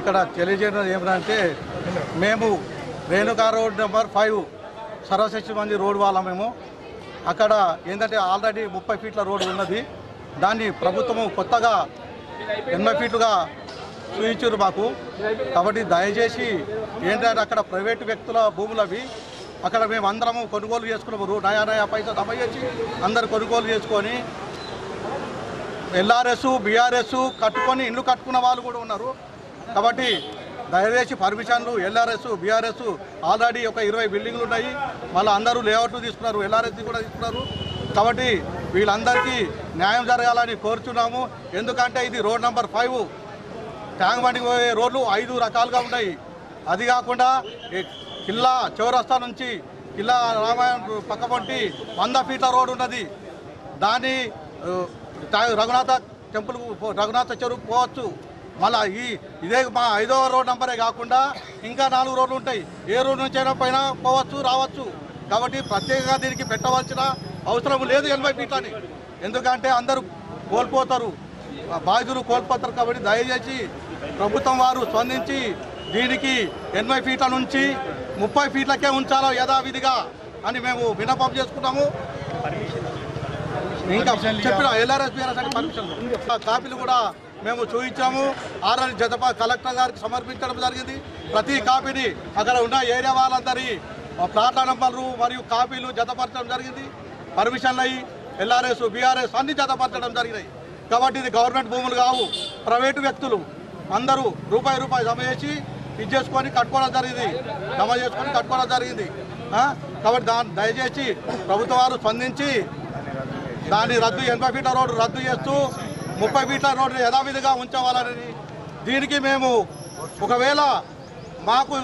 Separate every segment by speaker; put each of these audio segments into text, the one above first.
Speaker 1: ఇక్కడ తెలియజేయడం ఏమిటంటే మేము రేణుకా రోడ్ నెంబర్ 5 సర్వశిక్ష మంది రోడ్ వాళ్ళం. మేము అక్కడ ఏంటంటే ఆల్రెడీ 30 ఫీట్ల రోడ్డు ఉన్నది. దాన్ని ప్రభుత్వము కొత్తగా 80 ఫీట్లుగా చూయించారు మాకు. కాబట్టి దయచేసి ఏంటంటే అక్కడ ప్రైవేటు వ్యక్తుల భూములు అవి. అక్కడ మేము అందరము కొనుగోలు చేసుకున్నాము. నయా పైసా జమ చేసి అందరు కొనుగోలు చేసుకొని LRS BRS కట్టుకొని ఇల్లు కట్టుకున్న వాళ్ళు కూడా ఉన్నారు. కాబట్టి దయచేసి పర్మిషన్లు LRS BRS ఆల్రెడీ ఒక 20 బిల్డింగ్లు ఉన్నాయి. మళ్ళీ అందరూ లేఅవుట్లు తీసుకున్నారు, LRS కూడా తీసుకున్నారు. కాబట్టి వీళ్ళందరికీ న్యాయం జరగాలని కోరుచున్నాము. ఎందుకంటే ఇది రోడ్ నెంబర్ 5 ట్యాంక్ బండికి పోయే రోడ్లు 5 రకాలుగా ఉన్నాయి. అది కాకుండా కిల్లా చౌరస్తా నుంచి కిల్లా రామాయణ పక్క పొంటి 100 ఫీట్ల రోడ్డు ఉన్నది. దాన్ని రఘునాథ టెంపుల్ రఘునాథ చెరువుకు పోవచ్చు. మళ్ళీ ఇదే మా 5వ రోడ్ నెంబరే కాకుండా ఇంకా 4 రోడ్లు ఉంటాయి. ఏ రోడ్ నుంచి అయినా పైన పోవచ్చు రావచ్చు. కాబట్టి ప్రత్యేకంగా దీనికి పెట్టవలసిన అవసరం లేదు 80 ఫీట్లని. ఎందుకంటే అందరూ కోల్పోతారు, బాధితులు కోల్పోతారు. కాబట్టి దయచేసి ప్రభుత్వం వారు స్పందించి దీనికి 80 ఫీట్ల నుంచి 30 ఫీట్లకే ఉంచాలో యథావిధిగా అని మేము విన్నపం చేసుకున్నాము. ఇంకా చెప్పిన LRS BRS అంటే పర్మిషన్ కాపీలు కూడా మేము చూపించాము. ఆర్ఆర్ జతప కలెక్టర్ గారికి సమర్పించడం జరిగింది. ప్రతి కాపీని అక్కడ ఉన్న ఏరియా వాళ్ళందరి ప్లాట్ల నంబర్లు మరియు కాపీలు జతపరచడం జరిగింది. పర్మిషన్లు అయ్యి LRS BRS అన్ని జతపరచడం జరిగినాయి. కాబట్టి ఇది గవర్నమెంట్ భూములు కావు, ప్రైవేటు వ్యక్తులు అందరూ రూపాయి జమ చేసి ఇది చేసుకొని కట్టుకోవడం జరిగింది, జమ చేసుకొని కట్టుకోవడం జరిగింది. కాబట్టి దయచేసి ప్రభుత్వ వారు స్పందించి దాన్ని రద్దు 80 ఫీట్ల రోడ్డు రద్దు చేస్తూ 30 ఫీట్ల రోడ్డు యథావిధిగా ఉంచవాలని. దీనికి మేము ఒకవేళ మాకు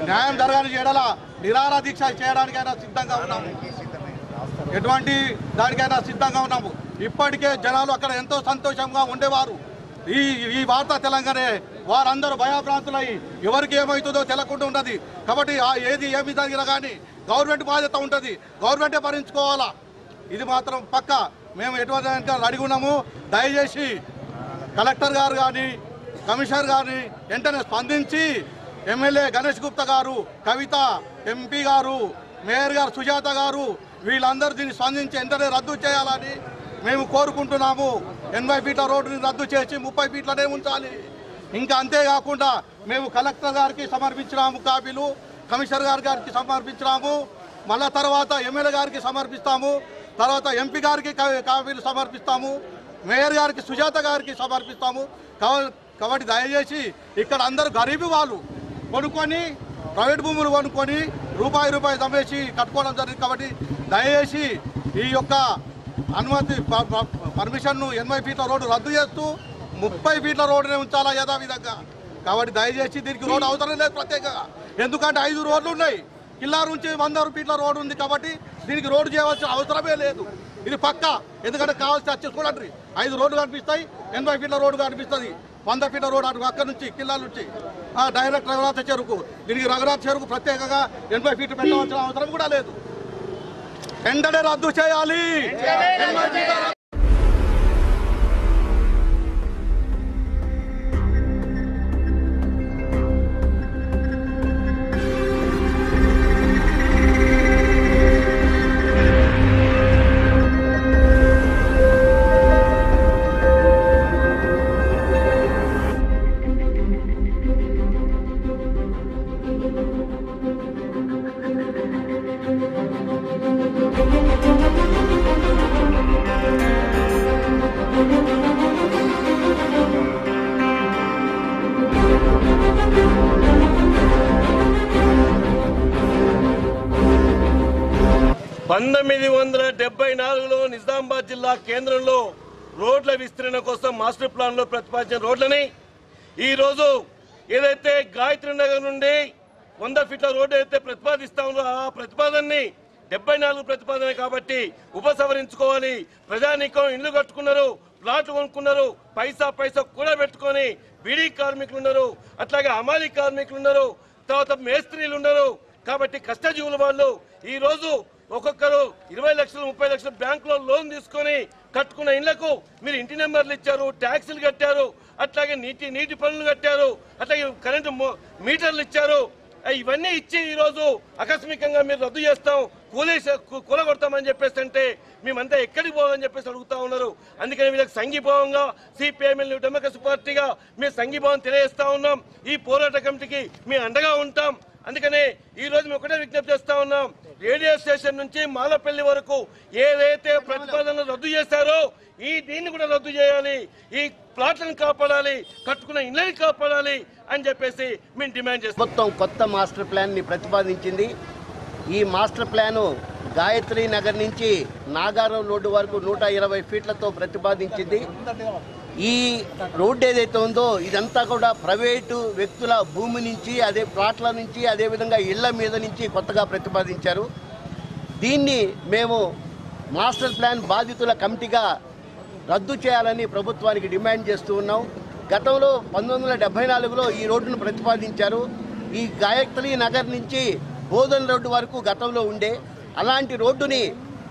Speaker 1: న్యాయం జరగాలని చేయడాల నిరాహార దీక్ష చేయడానికైనా సిద్ధంగా ఉన్నాము, ఎటువంటి దానికైనా సిద్ధంగా ఉన్నాము. ఇప్పటికే జనాలు అక్కడ ఎంతో సంతోషంగా ఉండేవారు. ఈ వార్త తెలంగాణ వారందరూ భయభ్రాంతులై ఎవరికి ఏమవుతుందో తెలియకుండా ఉన్నది. కాబట్టి ఏమి జరిగినా కానీ గవర్నమెంట్ బాధ్యత ఉంటుంది, గవర్నమెంటే భరించుకోవాలా. ఇది మాత్రం పక్క మేము ఎటువంటి అడిగి ఉన్నాము. దయచేసి కలెక్టర్ గారు కానీ కమిషనర్ గారిని వెంటనే స్పందించి ఎమ్మెల్యే గణేష్ గుప్తా గారు, కవిత MP గారు, మేయర్ గారు సుజాత గారు వీళ్ళందరూ దీన్ని స్పందించి వెంటనే రద్దు చేయాలని మేము కోరుకుంటున్నాము. 80 ఫీట్ల రోడ్డుని రద్దు చేసి 30 ఫీట్లనే ఉంచాలి. ఇంకా అంతేకాకుండా మేము కలెక్టర్ గారికి సమర్పించినాము కాపీలు, కమిషనర్ గారికి సమర్పించినాము, మళ్ళా తర్వాత ఎమ్మెల్యే గారికి సమర్పిస్తాము, తర్వాత MP గారికి కాపీలు సమర్పిస్తాము, మేయర్ గారికి సుజాత గారికి సమర్పిస్తాము. కాబట్టి దయచేసి ఇక్కడ అందరూ గరీబీ వాళ్ళు కొనుక్కొని ప్రైవేట్ భూములు కొనుక్కొని రూపాయి జమేసి కట్టుకోవడం జరిగింది. కాబట్టి దయచేసి ఈ యొక్క అనుమతి పర్మిషన్ను 80 ఫీట్ల రోడ్డు రద్దు చేస్తూ 30 ఫీట్ల రోడ్డునే ఉంచాలా యథావిధంగా. కాబట్టి దయచేసి దీనికి రోడ్డు అవసరం లేదు ప్రత్యేకంగా. ఎందుకంటే 5 రోడ్లు ఉన్నాయి, కిల్లా నుంచి 100 ఫీట్ల రోడ్డు ఉంది. కాబట్టి దీనికి రోడ్డు చేయవలసిన అవసరమే లేదు. ఇది పక్క. ఎందుకంటే కావాల్సి వచ్చి చూడండి 5 రోడ్లు కనిపిస్తాయి, 80 ఫీట్ల రోడ్డు కనిపిస్తుంది, 100 ఫీట్ల రోడ్డు అటు అక్కడ నుంచి కిల్లా నుంచి డైరెక్ట్ రఘునాథ చెరువుకు. దీనికి రఘునాథ చెరువుకు ప్రత్యేకంగా 80 ఫీట్లు పెట్టవలసిన అవసరం కూడా లేదు. వెంటనే రద్దు చేయాలి. నిజామాబాద్ జిల్లా కేంద్రంలో రోడ్ల విస్తరణ కోసం మాస్టర్ ప్లాన్ లో ప్రతిపాదించిన రోడ్లని ఈ రోజు ఏదైతే గాయత్రి నగర్ నుండి 100 ఫీట్ల రోడ్డు అయితే ప్రతిపాదిస్తామో ఆ ప్రతిపాదనని 74 ప్రతిపాదన కాబట్టి ఉపసంహరించుకోవాలి. ప్రజానీకం ఇల్లు కట్టుకున్నారు, ప్లాట్లు కొనుక్కున్నారు, పైసా కూడా పెట్టుకొని బీడీ కార్మికులు ఉన్నారు, అట్లాగే హమాలీ కార్మికులు ఉన్నారు, తర్వాత మేస్త్రీలు ఉన్నారు. కాబట్టి కష్టజీవుల వాళ్ళు ఈ రోజు ఒక్కొక్కరు 20 లక్షలు 30 లక్షలు బ్యాంకులో లోన్ తీసుకొని కట్టుకున్న ఇళ్లకు మీరు ఇంటి నెంబర్లు ఇచ్చారు, ట్యాక్సీలు కట్టారు,
Speaker 2: అట్లాగే నీటి పనులు కట్టారు, అట్లాగే కరెంటు మీటర్లు ఇచ్చారు. ఇవన్నీ ఇచ్చి ఈరోజు ఆకస్మికంగా మీరు రద్దు చేస్తాం, కూలగొడతామని చెప్పేసి అంటే మేమంతా ఎక్కడికి పోవాలని చెప్పేసి అడుగుతా ఉన్నారు. అందుకని వీళ్ళకి సంఘీభావంగా సిపిఐఎంఎల్ డెమోక్రసీ పార్టీగా మేము సంఘీభావం తెలియజేస్తా ఉన్నాం. ఈ పోరాట కమిటీకి మేము అండగా ఉంటాం. అందుకనే ఈ రోజు మేము ఒకటే విజ్ఞప్తి చేస్తా ఉన్నాం, రేడియో స్టేషన్ నుంచి మాలపల్లి వరకు ఏదైతే ప్రతిపాదనలు రద్దు చేశారో దీన్ని కూడా రద్దు చేయాలి, ఈ ప్లాట్లను కాపాడాలి, కట్టుకున్న ఇళ్ళని కాపాడాలి అని చెప్పేసి మేము డిమాండ్ చేస్తాం.
Speaker 3: మొత్తం కొత్త మాస్టర్ ప్లాన్ ని ప్రతిపాదించింది. ఈ మాస్టర్ ప్లాను గాయత్రి నగర్ నుంచి నాగారం రోడ్డు వరకు 120 ఫీట్లతో ప్రతిపాదించింది. ఈ రోడ్డు ఏదైతే ఉందో ఇదంతా కూడా ప్రైవేటు వ్యక్తుల భూమి నుంచి, అదే ప్లాట్ల నుంచి, అదేవిధంగా ఇళ్ల మీద నుంచి కొత్తగా ప్రతిపాదించారు. దీన్ని మేము మాస్టర్ ప్లాన్ బాధితుల కమిటీగా రద్దు చేయాలని ప్రభుత్వానికి డిమాండ్ చేస్తూ ఉన్నాం. గతంలో 1974లో ఈ రోడ్డును ప్రతిపాదించారు. ఈ గాయత్రి నగర్ నుంచి బోధన్ రోడ్డు వరకు గతంలో ఉండే అలాంటి రోడ్డుని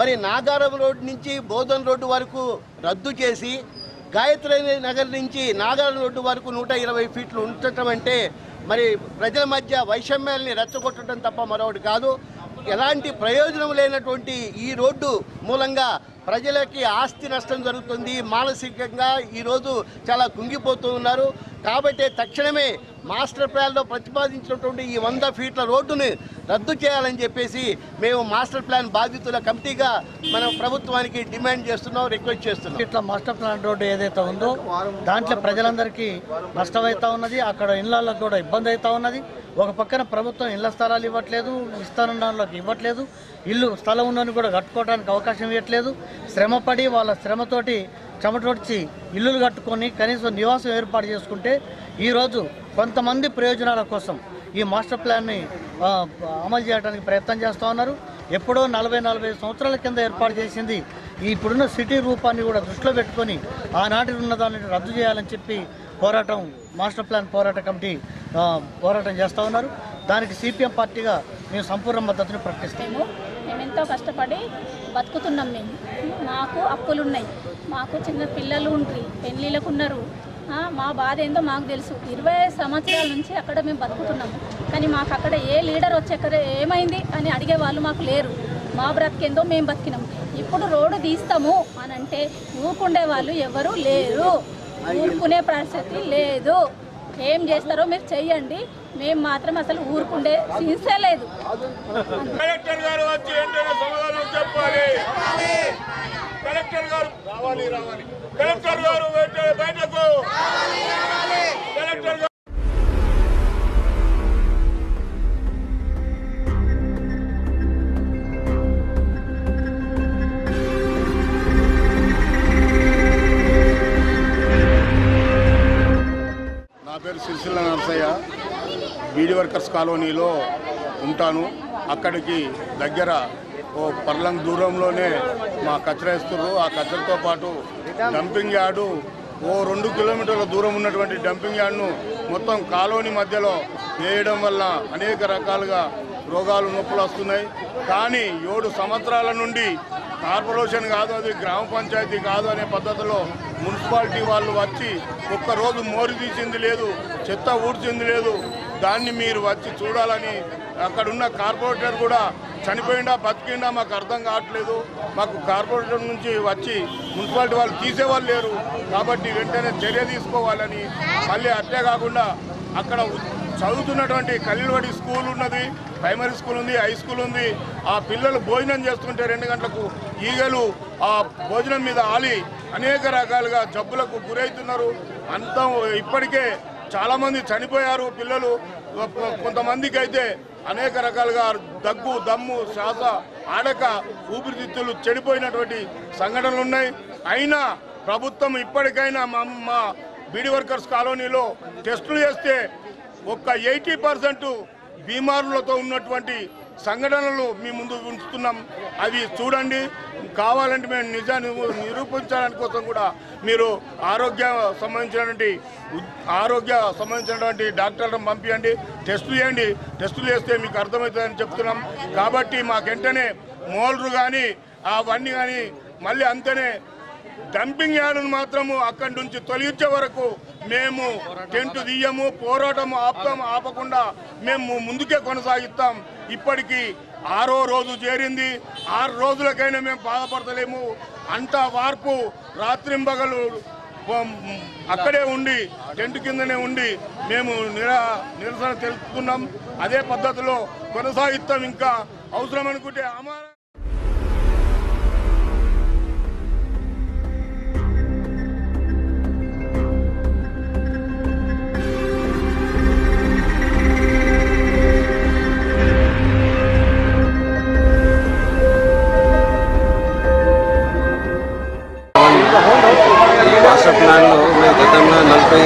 Speaker 3: మరి నాగారం రోడ్డు నుంచి బోధన్ రోడ్డు వరకు రద్దు చేసి గాయత్రి నగర్ నుంచి నాగారం రోడ్డు వరకు 120 ఫీట్లు ఉంచటం అంటే మరి ప్రజల మధ్య వైషమ్యాల్ని రెచ్చగొట్టడం తప్ప మరొకటి కాదు. ఎలాంటి ప్రయోజనం లేనటువంటి ఈ రోడ్డు మూలంగా ప్రజలకి ఆస్తి నష్టం జరుగుతుంది, మానసికంగా ఈరోజు చాలా కుంగిపోతూ ఉన్నారు. కాబట్టి తక్షణమే మాస్టర్ ప్లాన్లో ప్రతిపాదించినటువంటి ఈ 100 ఫీట్ల రోడ్డును రద్దు చేయాలని చెప్పేసి మేము మాస్టర్ ప్లాన్ బాధితుల కమిటీగా మనం ప్రభుత్వానికి డిమాండ్ చేస్తున్నాం, రిక్వెస్ట్ చేస్తున్నాం.
Speaker 4: ఇట్లా మాస్టర్ ప్లాన్ రోడ్డు ఏదైతే ఉందో దాంట్లో ప్రజలందరికీ నష్టమవుతా ఉన్నది, అక్కడ ఇళ్లకు కూడా ఇబ్బంది అవుతా ఉన్నది. ఒక పక్కన ప్రభుత్వం ఇళ్ల స్థలాలు ఇవ్వట్లేదు, విస్తరణలోకి ఇవ్వట్లేదు, స్థలం ఉన్నని కూడా కట్టుకోవడానికి అవకాశం ఇవ్వట్లేదు. శ్రమపడి వాళ్ళ శ్రమతోటి చెమటొడ్చి ఇల్లులు కట్టుకొని కనీసం నివాసం ఏర్పాటు చేసుకుంటే ఈరోజు కొంతమంది ప్రయోజనాల కోసం ఈ మాస్టర్ ప్లాన్ని అమలు చేయడానికి ప్రయత్నం చేస్తూ ఉన్నారు. ఎప్పుడో 40-45 సంవత్సరాల కింద ఏర్పాటు చేసింది ఇప్పుడున్న సిటీ రూపాన్ని కూడా దృష్టిలో పెట్టుకొని ఆనాటి ఉన్నదాన్ని రద్దు చేయాలని చెప్పి మాస్టర్ ప్లాన్ పోరాట కమిటీ పోరాటం చేస్తూ ఉన్నారు. దానికి సిపిఎం పార్టీగా మేము సంపూర్ణ మద్దతుని ప్రకటిస్తాము.
Speaker 5: మేము ఎంతో కష్టపడి బతుకుతున్నాం. మాకు అప్పులున్నాయి, మాకు చిన్న పిల్లలు ఉండ్రి, పెళ్ళిళ్ళకు ఉన్నారు. మా బాధ ఏందో మాకు తెలుసు. 20 సంవత్సరాల నుంచి అక్కడ మేము బతుకుతున్నాము. కానీ మాకు అక్కడ ఏ లీడర్ వచ్చి ఏమైంది అని అడిగే వాళ్ళు మాకు లేరు. మా బ్రతికేందో మేము బతికినాము. ఇప్పుడు రోడ్డు తీస్తాము అని అంటే ఊరుకుండే వాళ్ళు ఎవరు లేరు, ఊరుకునే పరిస్థితి లేదు. ఏం చేస్తారో మీరు చెయ్యండి, మేము మాత్రం అసలు ఊరుకుండే సీన్సే లేదు.
Speaker 6: కలెక్టర్ గారు వచ్చి వెంటనే సమాధానం చెప్పాలి. కలెక్టర్ గారు రావాలి. కలెక్టర్ గారు వెంటనే బయటకు. కలెక్టర్ గారు నా పేరు సిరిసిల్ల నరసయ్య. బీడీ వర్కర్స్ కాలనీలో ఉంటాను. అక్కడికి దగ్గర ఓ పర్లంగ్ దూరంలోనే మా కచరా ఇస్తున్నారు. ఆ కచరతో పాటు డంపింగ్ యార్డు ఓ 2 కిలోమీటర్ల దూరం ఉన్నటువంటి డంపింగ్ యార్డ్ను మొత్తం కాలనీ మధ్యలో వేయడం వల్ల అనేక రకాలుగా రోగాలు నొప్పులు వస్తున్నాయి. కానీ 7 సంవత్సరాల నుండి కార్పొరేషన్ కాదు, అది గ్రామ పంచాయతీ కాదు అనే పద్ధతిలో మున్సిపాలిటీ వాళ్ళు వచ్చి ఒక్కరోజు మోరి తీసింది లేదు, చెత్త ఊడ్చింది లేదు. దాన్ని మీరు వచ్చి చూడాలని అక్కడున్న కార్పొరేటర్ కూడా చనిపోయిందా బతికిండా మాకు అర్థం కావట్లేదు. మాకు కార్పొరేటర్ నుంచి వచ్చి మున్సిపాలిటీ వాళ్ళు తీసేవాళ్ళు లేరు. కాబట్టి వెంటనే చర్య తీసుకోవాలని, మళ్ళీ అట్లే కాకుండా అక్కడ చదువుతున్నటువంటి కలీల్వాడి స్కూల్ ఉన్నది, ప్రైమరీ స్కూల్ ఉంది, హై స్కూల్ ఉంది. ఆ పిల్లలు భోజనం చేస్తుంటే 2 గంటలకు ఈగలు ఆ భోజనం మీద ఆలి అనేక రకాలుగా జబ్బులకు గురవుతున్నారు. అంతా ఇప్పటికే చాలామంది చనిపోయారు పిల్లలు. కొంతమందికి అయితే అనేక రకాలుగా దగ్గు, దమ్ము, శ్వాస ఆడక ఊపిరితిత్తులు చెడిపోయినటువంటి సంఘటనలు ఉన్నాయి. అయినా ప్రభుత్వం ఇప్పటికైనా మా బీడీ వర్కర్స్ కాలనీలో టెస్టులు చేస్తే ఒక్క 80% బీమారులతో ఉన్నటువంటి సంఘటనలు మీ ముందు ఉంచుతున్నాం. అవి చూడండి. కావాలంటే మేము నిజాన్ని నిరూపించడానికి కోసం కూడా మీరు ఆరోగ్య సంబంధించినటువంటి డాక్టర్లను పంపించండి, టెస్టులు చేయండి. టెస్టులు చేస్తే మీకు అర్థమవుతుందని చెప్తున్నాం. కాబట్టి మాకు వెంటనే మోల్డ్రు కానీ అవన్నీ కానీ మళ్ళీ అంతనే డంపింగ్ యార్డును మాత్రము అక్కడి నుంచి తొలగించే వరకు మేము టెంట్ తీయము, పోరాటము ఆపకుండా మేము ముందుకే కొనసాగిస్తాం. ఇప్పటికీ 6వ రోజు చేరింది. 6 రోజులకైనా మేము బాధపడతలేము. అంతా వార్పు రాత్రింబగలు అక్కడే ఉండి టెంట్ కిందనే ఉండి మేము నిరసన తెలుపుతున్నాం. అదే పద్ధతిలో కొనసాగిస్తాం. ఇంకా అవసరం అనుకుంటే
Speaker 7: మాస్టర్ ప్లాన్లో మేము గతంలో 40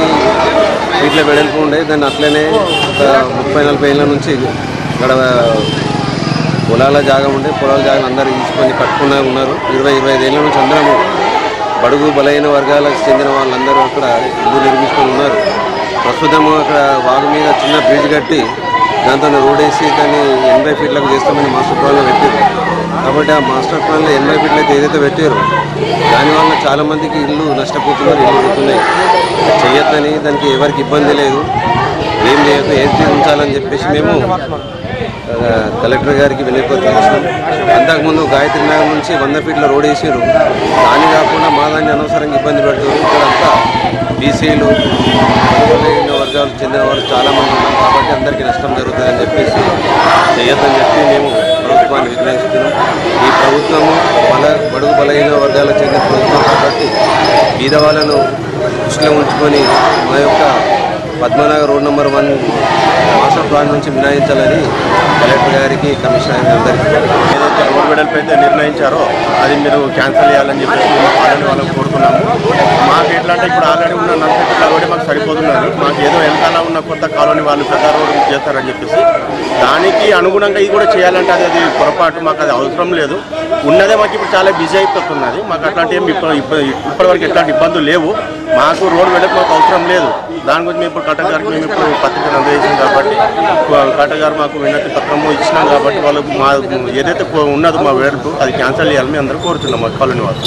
Speaker 7: ఫీట్ల వెడల్పు ఉండే, దాన్ని అట్లనే 30-40 ఏళ్ళ నుంచి ఇక్కడ పొలాల జాగా ఉండే, పొలాల జాగా అందరూ తీసుకొని కట్టుకున్నా ఉన్నారు. 20-25 ఏళ్ళ నుంచి అందరము బడుగు బలైన వర్గాలకు చెందిన వాళ్ళందరూ అక్కడ ఇల్లు నిర్మించుకొని ఉన్నారు. ప్రస్తుతం అక్కడ వాగు మీద చిన్న బ్రిడ్జ్ కట్టి దాంతో రోడ్ వేసి దాన్ని 80 ఫీట్లకు చేస్తామని మాస్టర్ ప్లాన్లో పెట్టారు. కాబట్టి ఆ మాస్టర్ ప్లాన్లో 80 ఫీట్లకి ఏదైతే పెట్టారో దానివల్ల చాలామందికి ఇల్లు నష్టపోతున్నారు, ఇల్లు పోతున్నాయి. చెయ్యొద్దని దానికి ఎవరికి ఇబ్బంది లేదు, ఏం చేయొద్దు, ఏది ఉంచాలని చెప్పేసి మేము కలెక్టర్ గారికి వినతి చేసినాం. అంతకుముందు గాయత్రి నగర్ నుంచి 100 ఫీట్ల రోడ్ వేసారు. దాన్ని కాకుండా మా దాన్ని అనవసరంగా ఇబ్బంది పెడతారు. ఇక్కడంతా బీసీలు వర్గాలకు చెందిన వాళ్ళు చాలామంది ఉన్నారు. కాబట్టి అందరికీ నష్టం జరుగుతుందని చెప్పేసి చేయొద్దని చెప్పి మేము ప్రభుత్వాన్ని విజ్ఞాపిస్తున్నాం. ఈ ప్రభుత్వము బడుగు బలహీన వర్గాలకు చెందిన ప్రభుత్వం కాబట్టి బీదవాళ్ళను దృష్టిలో ఉంచుకొని మా యొక్క పద్మనాగర్ రోడ్ నెంబర్ 1 మాస్టర్ ప్లాన్ నుంచి మినహాయించాలని కలెక్టర్ గారికి, కమిషనర్ అందరికీ
Speaker 8: ఏదైతే రోడ్ వెడల్పు అయితే నిర్ణయించారో అది మీరు క్యాన్సిల్ చేయాలని చెప్పేసి మేము కాలనీ వాళ్ళని కోరుతున్నాము. మాకు ఎట్లా అంటే ఇప్పుడు ఆల్రెడీ ఉన్న 40 ఫీట్ల రోడ్డే మాకు సరిపోతున్నది. మాకు ఏదో వెనకాల ఉన్న కొత్త కాలనీ వాళ్ళు పెద్ద రోడ్డు చేస్తారని చెప్పేసి దానికి అనుగుణంగా ఇది కూడా చేయాలంటే అది పొరపాటు. మాకు అది అవసరం లేదు. ఉన్నదే మాకు ఇప్పుడు చాలా బిజీ అయిపోతున్నది. మాకు అట్లాంటి ఇప్పటివరకు ఎట్లాంటి ఇబ్బందులు లేవు. మాకు రోడ్ వెడల్పు మాకు అవసరం లేదు. దాని గురించి మేము ఇప్పుడు కలెక్టర్ గారికి మేము ఇప్పుడు పత్రికలు అందజేసాం కాబట్టి కలెక్టర్ గారు మాకు వినతి పత్రము ఇచ్చినాం కాబట్టి వాళ్ళు మా ఏదైతే ఉన్నదో మా వెడల్పు అది క్యాన్సిల్ చేయాలని మేము అందరూ కోరుతున్నాం మా కాలనీ వాళ్ళు.